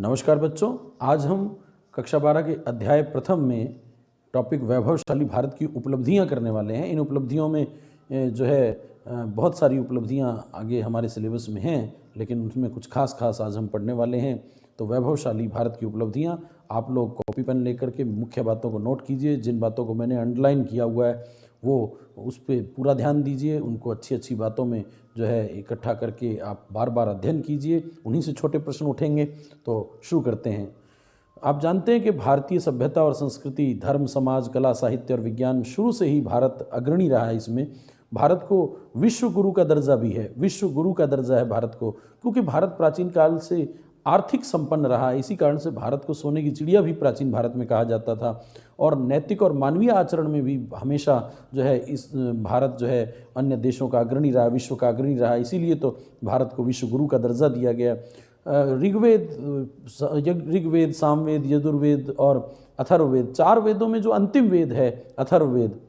नमस्कार बच्चों, आज हम कक्षा 12 के अध्याय प्रथम में टॉपिक वैभवशाली भारत की उपलब्धियां करने वाले हैं। इन उपलब्धियों में बहुत सारी उपलब्धियां आगे हमारे सिलेबस में हैं, लेकिन उसमें कुछ खास आज हम पढ़ने वाले हैं। तो वैभवशाली भारत की उपलब्धियां, आप लोग कॉपी पेन लेकर के मुख्य बातों को नोट कीजिए। जिन बातों को मैंने अंडरलाइन किया हुआ है वो उस पर पूरा ध्यान दीजिए, उनको अच्छी बातों में इकट्ठा करके आप बार बार अध्ययन कीजिए, उन्हीं से छोटे प्रश्न उठेंगे। तो शुरू करते हैं। आप जानते हैं कि भारतीय सभ्यता और संस्कृति, धर्म, समाज, कला, साहित्य और विज्ञान, शुरू से ही भारत अग्रणी रहा है। इसमें भारत को विश्व गुरु का दर्जा भी है, विश्व गुरु का दर्जा है भारत को, क्योंकि भारत प्राचीन काल से आर्थिक संपन्न रहा है। इसी कारण से भारत को सोने की चिड़िया भी प्राचीन भारत में कहा जाता था। और नैतिक और मानवीय आचरण में भी हमेशा इस भारत अन्य देशों का अग्रणी रहा, विश्व का अग्रणी रहा। इसीलिए तो भारत को विश्व गुरु का दर्जा दिया गया। ऋग्वेद, सामवेद, यजुर्वेद और अथर्ववेद, 4 वेदों में जो अंतिम वेद है अथर्ववेद,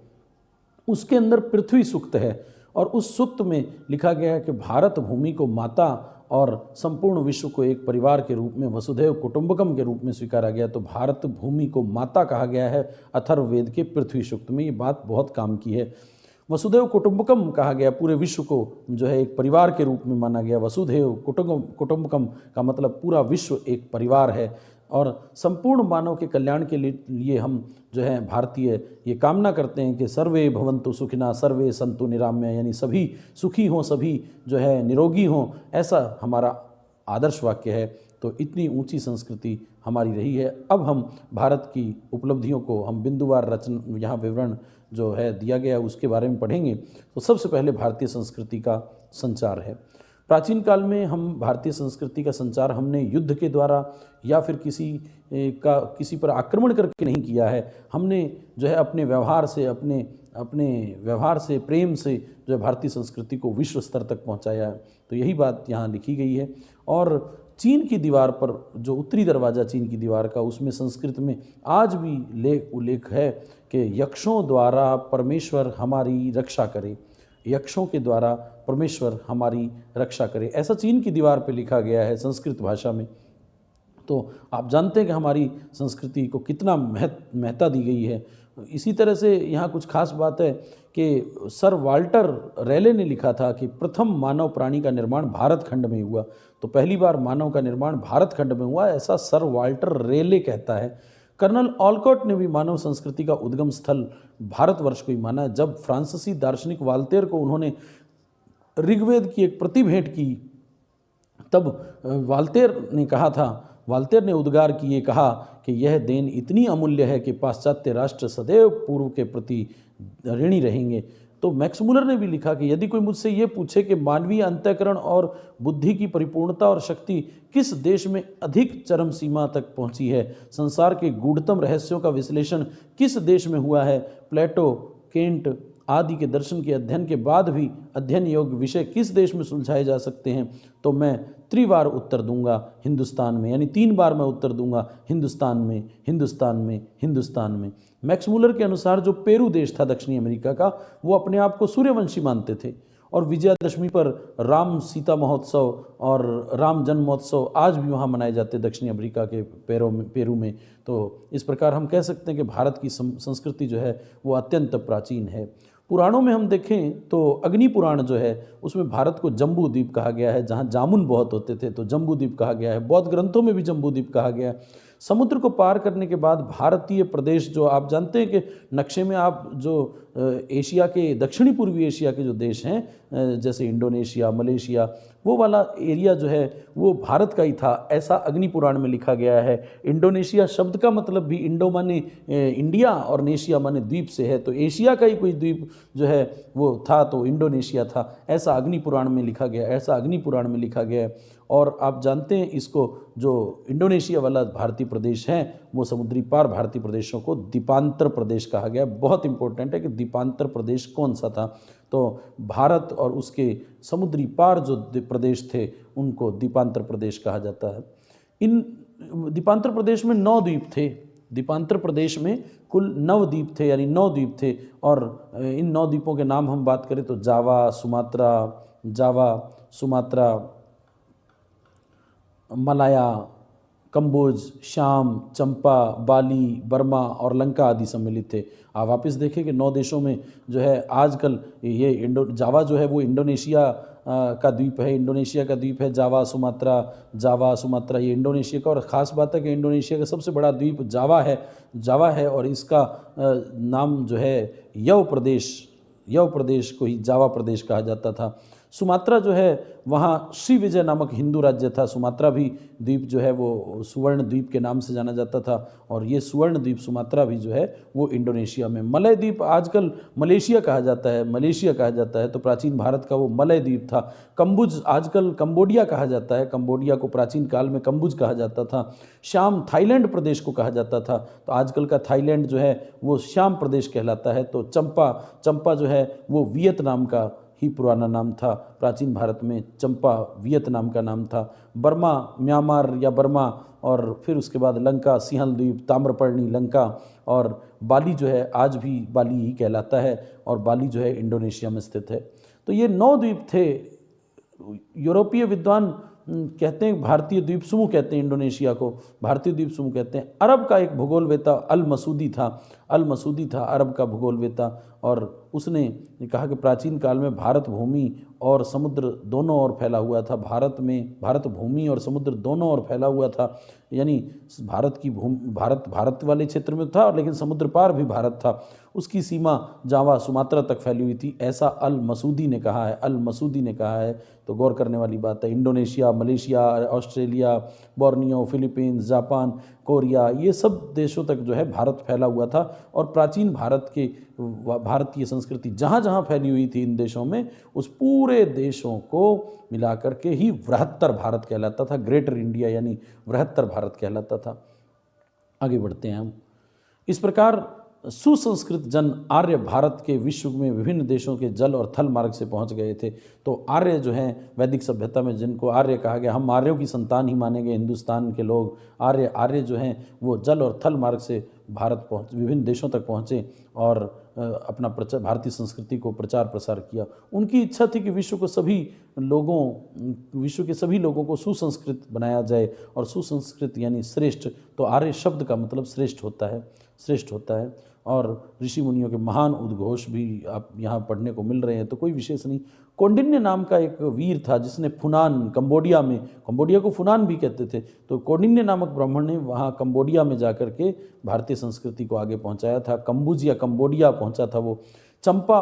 उसके अंदर पृथ्वी सूक्त है। और उस सूक्त में लिखा गया है कि भारत भूमि को माता और संपूर्ण विश्व को एक परिवार के रूप में, वसुधैव कुटुंबकम के रूप में स्वीकारा गया। तो भारत भूमि को माता कहा गया है अथर्ववेद के पृथ्वी सूक्त में। ये बात बहुत काम की है। वसुधैव कुटुंबकम कहा गया, पूरे विश्व को एक परिवार के रूप में माना गया। वसुधैव कुटुंबकम का मतलब पूरा विश्व एक परिवार है। और संपूर्ण मानव के कल्याण के लिए हम भारतीय ये कामना करते हैं कि सर्वे भवन्तु सुखिना सर्वे सन्तु निराम्य, यानी सभी सुखी हों, सभी निरोगी हों, ऐसा हमारा आदर्श वाक्य है। तो इतनी ऊंची संस्कृति हमारी रही है। अब हम भारत की उपलब्धियों को हम बिंदुवार रचना, यहाँ विवरण दिया गया है, उसके बारे में पढ़ेंगे। तो सबसे पहले भारतीय संस्कृति का संचार है। प्राचीन काल में हम भारतीय संस्कृति का संचार हमने युद्ध के द्वारा या फिर किसी पर आक्रमण करके नहीं किया है। हमने अपने व्यवहार से, अपने व्यवहार से, प्रेम से भारतीय संस्कृति को विश्व स्तर तक पहुंचाया है। तो यही बात यहाँ लिखी गई है। और चीन की दीवार पर जो उत्तरी दरवाज़ा चीन की दीवार का, उसमें संस्कृत में आज भी उल्लेख है कि यक्षों द्वारा परमेश्वर हमारी रक्षा करे, यक्षों के द्वारा परमेश्वर हमारी रक्षा करे, ऐसा चीन की दीवार पे लिखा गया है संस्कृत भाषा में। तो आप जानते हैं कि हमारी संस्कृति को कितना महत्ता दी गई है। इसी तरह से यहाँ कुछ खास बात है कि सर वाल्टर रेले ने लिखा था कि प्रथम मानव प्राणी का निर्माण भारत खंड में हुआ। तो पहली बार मानव का निर्माण भारत खंड में हुआ, ऐसा सर वाल्टर रेले कहता है। कर्नल ऑलकॉट ने भी मानव संस्कृति का उद्गम स्थल भारतवर्ष को ही माना है। जब फ्रांसीसी दार्शनिक वाल्तेर को उन्होंने ऋग्वेद की एक प्रति भेंट की, तब वाल्तेर ने उद्गार किए कहा कि यह देन इतनी अमूल्य है कि पाश्चात्य राष्ट्र सदैव पूर्व के प्रति ऋणी रहेंगे। तो मैक्स मुलर ने भी लिखा कि यदि कोई मुझसे ये पूछे कि मानवीय अंतःकरण और बुद्धि की परिपूर्णता और शक्ति किस देश में अधिक चरम सीमा तक पहुंची है, संसार के गूढ़तम रहस्यों का विश्लेषण किस देश में हुआ है, प्लेटो, केंट आदि के दर्शन के अध्ययन के बाद भी अध्ययन योग्य विषय किस देश में सुलझाए जा सकते हैं, तो मैं त्रिवार उत्तर दूंगा हिंदुस्तान में, यानी 3 बार मैं उत्तर दूंगा हिंदुस्तान में, हिंदुस्तान में, हिंदुस्तान में। मैक्स मुलर के अनुसार जो पेरू देश था दक्षिणी अमेरिका का, वो अपने आप को सूर्यवंशी मानते थे। और विजयादशमी पर राम सीता महोत्सव और राम जन्म महोत्सव आज भी वहाँ मनाए जाते हैं दक्षिणी अमेरिका के पेरू में। तो इस प्रकार हम कह सकते हैं कि भारत की संस्कृति वो अत्यंत प्राचीन है। पुराणों में हम देखें तो अग्नि पुराण उसमें भारत को जम्बू द्वीप कहा गया है, जहाँ जामुन बहुत होते थे, तो जम्बू द्वीप कहा गया है। बौद्ध ग्रंथों में भी जम्बू द्वीप कहा गया है। समुद्र को पार करने के बाद भारतीय प्रदेश, जो आप जानते हैं कि नक्शे में आप एशिया के, दक्षिणी पूर्वी एशिया के जो देश हैं, जैसे इंडोनेशिया, मलेशिया, वो वाला एरिया वो भारत का ही था, ऐसा अग्नि पुराण में लिखा गया है। इंडोनेशिया शब्द का मतलब भी इंडो माने इंडिया और नेशिया माने द्वीप से है, तो एशिया का ही कोई द्वीप वो था, तो इंडोनेशिया था, ऐसा अग्नि पुराण में लिखा गया है। और आप जानते हैं इसको, जो इंडोनेशिया वाला भारतीय प्रदेश है, वो समुद्री पार भारतीय प्रदेशों को द्वीपांतर प्रदेश कहा गया। बहुत इंपॉर्टेंट है कि द्वीपांतर प्रदेश कौन सा था, तो भारत और उसके समुद्री पार जो प्रदेश थे उनको द्वीपांतर प्रदेश कहा जाता है। इन द्वीपांतर प्रदेश में 9 द्वीप थे। द्वीपांतर प्रदेश में कुल 9 द्वीप थे, यानी 9 द्वीप थे। और इन 9 द्वीपों के नाम हम बात करें तो जावा, सुमात्रा, मलाया, कंबोज, श्याम, चंपा, बाली, बर्मा और लंका आदि सम्मिलित थे। आप वापस देखें कि 9 देशों में जो है आजकल ये जावा जो है वो इंडोनेशिया का द्वीप है, इंडोनेशिया का द्वीप है जावा सुमात्रा ये इंडोनेशिया का। और ख़ास बात है कि इंडोनेशिया का सबसे बड़ा द्वीप जावा है और इसका नाम जो है यव प्रदेश को ही जावा प्रदेश कहा जाता था। सुमात्रा जो है वहाँ श्री विजय नामक हिंदू राज्य था। सुमात्रा भी द्वीप जो है वो सुवर्ण द्वीप के नाम से जाना जाता था और ये सुवर्ण द्वीप सुमात्रा भी जो है वो इंडोनेशिया में। मलय द्वीप आजकल मलेशिया कहा जाता है, तो प्राचीन भारत का वो मलय द्वीप था। कंबुज आजकल कंबोडिया कहा जाता है, कंबोडिया को प्राचीन काल में कंबुज कहा जाता था। श्याम थाईलैंड प्रदेश को कहा जाता था, तो आजकल का थाईलैंड जो है वो श्याम प्रदेश कहलाता है। तो चंपा जो है वो वियतनाम का ही पुराना नाम था। प्राचीन भारत में चंपा वियतनाम का नाम था। बर्मा म्यांमार या बर्मा, और फिर उसके बाद लंका सिंहल द्वीप, ताम्रपर्णी लंका, और बाली जो है आज भी बाली ही कहलाता है और बाली जो है इंडोनेशिया में स्थित है। तो ये 9 द्वीप थे। यूरोपीय विद्वान कहते हैं भारतीय द्वीप समूह कहते हैं इंडोनेशिया को, भारतीय द्वीप समूह कहते हैं। अरब का एक भूगोलवेता अल मसूदी था अरब का भूगोलवेता, और उसने कहा कि प्राचीन काल में भारत भूमि और समुद्र दोनों ओर फैला हुआ था। भारत भूमि और समुद्र दोनों ओर फैला हुआ था, यानी भारत वाले क्षेत्र में था, लेकिन समुद्र पार भी भारत था। उसकी सीमा जावा सुमात्रा तक फैली हुई थी, ऐसा अल मसूदी ने कहा है। तो गौर करने वाली बात है। Indonesia, Malaysia, Australia, Borneo, Philippines, Japan, Korea, ये सब देशों तक जो है भारत फैला हुआ था। और प्राचीन भारतीय संस्कृति जहाँ जहाँ फैली हुई थी इन देशों में, उस पूरे देशों को मिलाकर के ही बृहत्तर भारत कहलाता था, ग्रेटर इंडिया यानी बृहत्तर भारत कहलाता था। आगे बढ़ते हैं हम। इस प्रकार सुसंस्कृत जन आर्य भारत के विश्व में विभिन्न देशों के जल और थल मार्ग से पहुंच गए थे। तो आर्य जो हैं वैदिक सभ्यता में जिनको आर्य कहा गया, हम आर्यों की संतान ही माने गए हिंदुस्तान के लोग। आर्य जो हैं वो जल और थल मार्ग से विभिन्न देशों तक पहुँचे और अपना भारतीय संस्कृति को प्रचार प्रसार किया। उनकी इच्छा थी कि विश्व के सभी लोगों को सुसंस्कृत बनाया जाए, और सुसंस्कृत यानी श्रेष्ठ। तो आर्य शब्द का मतलब श्रेष्ठ होता है। और ऋषि मुनियों के महान उद्घोष भी आप यहाँ पढ़ने को मिल रहे हैं, तो कोई विशेष नहीं। कौंडिन्य नाम का एक वीर था जिसने फुनान, कंबोडिया को फुनान भी कहते थे, तो कौंडिन्य नामक ब्राह्मण ने वहाँ कंबोडिया में जाकर के भारतीय संस्कृति को आगे पहुँचाया था। कंबुज या कंबोडिया पहुँचा था वो। चंपा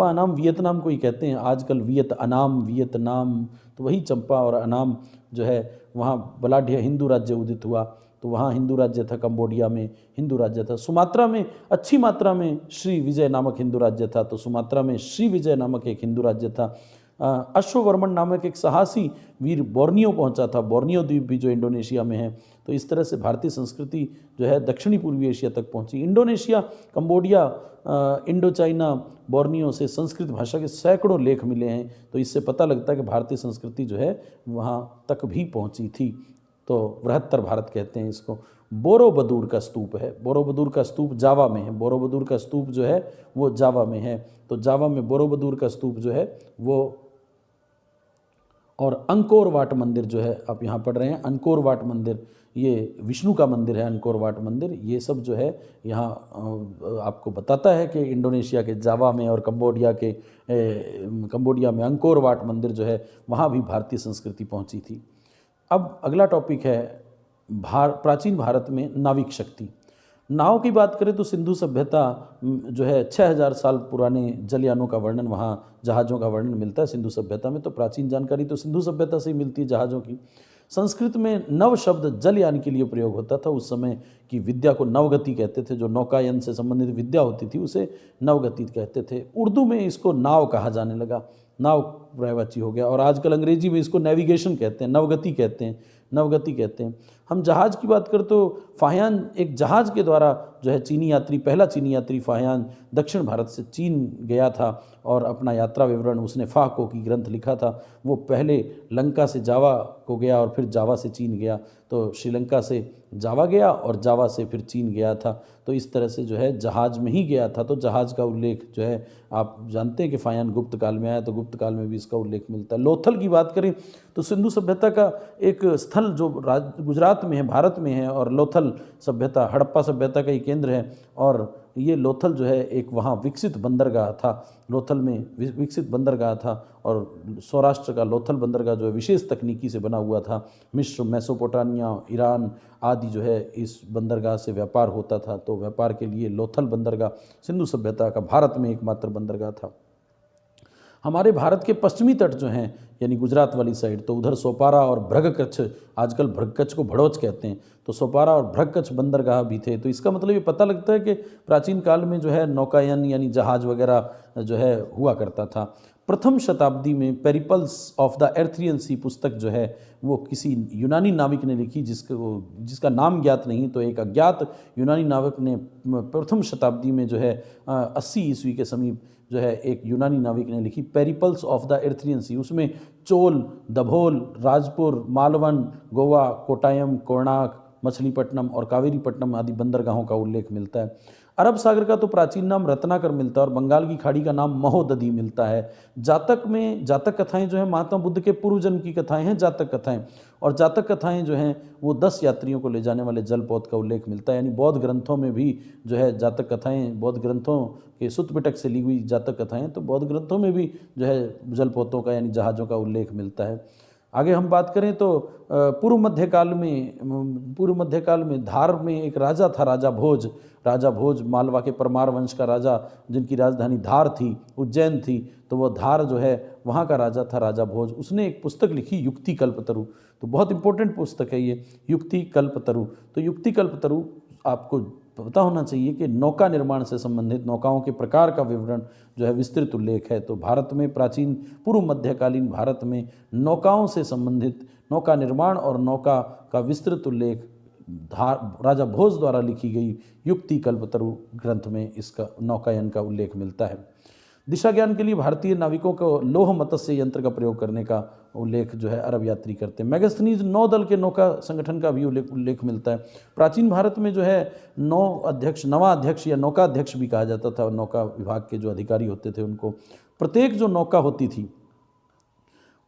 अनाम वियतनाम को ही कहते हैं आजकल, वियतनाम, तो वही चंपा और अनाम जो है वहाँ बलाढ्य हिंदू राज्य उदित हुआ, तो वहाँ हिंदू राज्य था। कंबोडिया में हिंदू राज्य था। सुमात्रा में अच्छी मात्रा में श्री विजय नामक हिंदू राज्य था, तो सुमात्रा में श्री विजय नामक एक हिंदू राज्य था। अश्ववर्मन नामक एक साहसी वीर बोर्नियो पहुंचा था, बोर्नियो द्वीप भी जो इंडोनेशिया में है। तो इस तरह से भारतीय संस्कृति जो है दक्षिणी पूर्वी एशिया तक पहुंची। Indonesia, Cambodia, Indo China, Borneo से संस्कृत भाषा के सैकड़ों लेख मिले हैं, तो इससे पता लगता है कि भारतीय संस्कृति जो है वहाँ तक भी पहुँची थी। तो बृहत्तर भारत कहते हैं इसको। बोरोबदूर का स्तूप है, बोरोबदूर का स्तूप जावा में है, बोरोबदूर का स्तूप जो है वो जावा में है। तो जावा में बोरोबदूर का स्तूप जो है वो, और अंकोर वाट मंदिर जो है आप यहाँ पढ़ रहे हैं, अंकोर वाट मंदिर, ये विष्णु का मंदिर है, अंकोर वाट मंदिर। ये सब जो है यहाँ आपको बताता है कि इंडोनेशिया के जावा में और कंबोडिया में अंकोर वाट मंदिर जो है वहाँ भी भारतीय संस्कृति पहुँची थी। अब अगला टॉपिक है प्राचीन भारत में नाविक शक्ति। नाव की बात करें तो सिंधु सभ्यता जो है 6000 साल पुराने जलयानों का वर्णन, वहाँ जहाज़ों का वर्णन मिलता है सिंधु सभ्यता में। तो प्राचीन जानकारी तो सिंधु सभ्यता से ही मिलती है जहाज़ों की। संस्कृत में नव शब्द जलयान के लिए प्रयोग होता था। उस समय की विद्या को नवगति कहते थे, जो नौकायन से संबंधित विद्या होती थी उसे नवगति कहते थे। उर्दू में इसको नाव कहा जाने लगा, नाव पर्यायवाची हो गया, और आजकल अंग्रेजी में इसको नेविगेशन कहते हैं, नवगति कहते हैं। हम जहाज़ की बात करें तो फाहियान एक जहाज़ के द्वारा जो है पहला चीनी यात्री फाहियान दक्षिण भारत से चीन गया था और अपना यात्रा विवरण उसने फाको की ग्रंथ लिखा था। वो पहले लंका से जावा को गया और फिर जावा से चीन गया, तो श्रीलंका से जावा गया और जावा से फिर चीन गया था। तो इस तरह से जो है जहाज़ में ही गया था। तो जहाज़ का उल्लेख जो है आप जानते हैं कि फायान गुप्त काल में आया, तो गुप्त काल में भी इसका उल्लेख मिलता है। लोथल की बात करें तो सिंधु सभ्यता का एक स्थल जो गुजरात में है, भारत में है, और लोथल सभ्यता हड़प्पा सभ्यता का ही केंद्र है। और ये लोथल जो है एक वहाँ विकसित बंदरगाह था, लोथल में विकसित बंदरगाह था। और सौराष्ट्र का लोथल बंदरगाह जो है विशेष तकनीकी से बना हुआ था। मिस्र, मेसोपोटामिया, ईरान आदि जो है इस बंदरगाह से व्यापार होता था। तो व्यापार के लिए लोथल बंदरगाह सिंधु सभ्यता का भारत में एकमात्र बंदरगाह था। हमारे भारत के पश्चिमी तट जो हैं यानी गुजरात वाली साइड, तो उधर सोपारा और भ्रगकच्छ, आजकल भ्रगकच्छ को भड़ोच कहते हैं, तो सोपारा और भ्रगकच्छ बंदरगाह भी थे। तो इसका मतलब ये पता लगता है कि प्राचीन काल में जो है नौकायन यानी जहाज वगैरह जो है हुआ करता था। प्रथम शताब्दी में पेरिपल्स ऑफ द एर्थरियन सी पुस्तक जो है वो किसी यूनानी नाविक ने लिखी, जिसका नाम ज्ञात नहीं। तो एक अज्ञात यूनानी नाविक ने प्रथम शताब्दी में जो है 80 ईस्वी के समीप जो है एक यूनानी नाविक ने लिखी पेरिपल्स ऑफ द एर्थरियन सी। उसमें चोल, दभोल, राजपुर, मालवन, गोवा, कोटायम, कोणार्क, मछलीपट्टनम और कावेरीपट्टनम आदि बंदरगाहों का उल्लेख मिलता है। अरब सागर का तो प्राचीन नाम रत्नाकर मिलता है और बंगाल की खाड़ी का नाम महोदधी मिलता है। जातक में जातक कथाएं जो है महात्मा बुद्ध के पूर्व जन्म की कथाएं हैं जातक कथाएं, और जातक कथाएं जो हैं वो 10 यात्रियों को ले जाने वाले जलपौध का उल्लेख मिलता है। यानी बौद्ध ग्रंथों में भी जो है जातक कथाएं, बौद्ध ग्रंथों के सुत्त पिटक से ली हुई जातक कथाएं, तो बौद्ध ग्रंथों में भी जो है जलपौधों का यानी जहाज़ों का उल्लेख मिलता है। आगे हम बात करें तो पूर्व मध्यकाल में धार में एक राजा था, राजा भोज मालवा के परमार वंश का राजा, जिनकी राजधानी धार थी, उज्जैन थी। तो वो धार जो है वहाँ का राजा था, राजा भोज। उसने एक पुस्तक लिखी युक्ति कल्पतरु, तो बहुत इंपॉर्टेंट पुस्तक है ये युक्ति कल्पतरु। तो युक्ति कल्पतरु आपको पता होना चाहिए कि नौका निर्माण से संबंधित नौकाओं के प्रकार का विवरण जो है विस्तृत उल्लेख है। तो भारत में प्राचीन पूर्व मध्यकालीन भारत में नौकाओं से संबंधित नौका निर्माण और नौका का विस्तृत उल्लेख राजा भोज द्वारा लिखी गई युक्ति कल्पतरु ग्रंथ में इसका नौकायन का उल्लेख मिलता है। दिशा ज्ञान के लिए भारतीय नाविकों को लौह मत्स्य यंत्र का प्रयोग करने का उल्लेख जो है अरब यात्री करते हैं। मैगस्थनीज 9 दल के नौका संगठन का भी उल्लेख मिलता है। प्राचीन भारत में जो है नवाध्यक्ष या नौकाध्यक्ष भी कहा जाता था। नौका विभाग के जो अधिकारी होते थे उनको, प्रत्येक जो नौका होती थी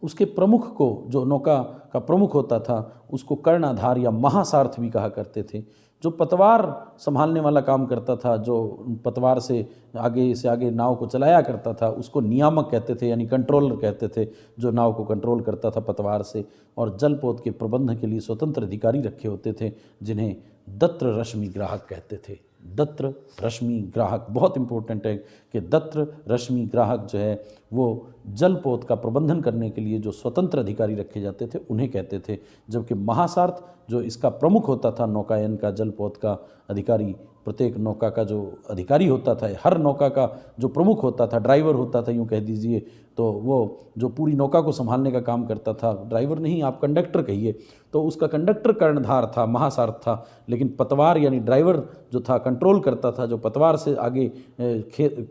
उसके प्रमुख को, जो नौका का प्रमुख होता था उसको कर्णधार या महासारथ भी कहा करते थे। जो पतवार संभालने वाला काम करता था, जो पतवार से आगे नाव को चलाया करता था, उसको नियामक कहते थे यानी कंट्रोलर कहते थे, जो नाव को कंट्रोल करता था पतवार से। और जलपोत के प्रबंधन के लिए स्वतंत्र अधिकारी रखे होते थे जिन्हें दत्र रश्मि ग्राहक कहते थे। दत्र रश्मि ग्राहक बहुत इंपॉर्टेंट है कि दत्र रश्मि ग्राहक जो है वो जलपोत का प्रबंधन करने के लिए जो स्वतंत्र अधिकारी रखे जाते थे उन्हें कहते थे। जबकि महासारथ जो इसका प्रमुख होता था, नौकायन का जलपोत का अधिकारी, प्रत्येक नौका का जो अधिकारी होता था, हर नौका का जो प्रमुख होता था, ड्राइवर होता था यूँ कह दीजिए, तो वो जो पूरी नौका को संभालने का काम करता था, ड्राइवर नहीं आप कंडक्टर कहिए, तो उसका कंडक्टर कर्णधार था, महासारथ था। लेकिन पतवार यानी ड्राइवर जो था, कंट्रोल करता था, जो पतवार से आगे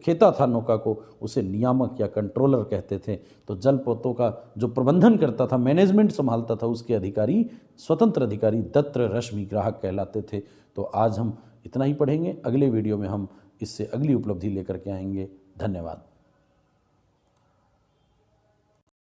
खेता था नौका को, उसे नियामक या कंट्रोलर कहते थे। तो जलपोतों का जो प्रबंधन करता था, मैनेजमेंट संभालता था, उसके अधिकारी, स्वतंत्र अधिकारी दत्र रश्मि ग्राहक कहलाते थे। तो आज हम इतना ही पढ़ेंगे। अगले वीडियो में हम इससे अगली उपलब्धि लेकर के आएंगे। धन्यवाद।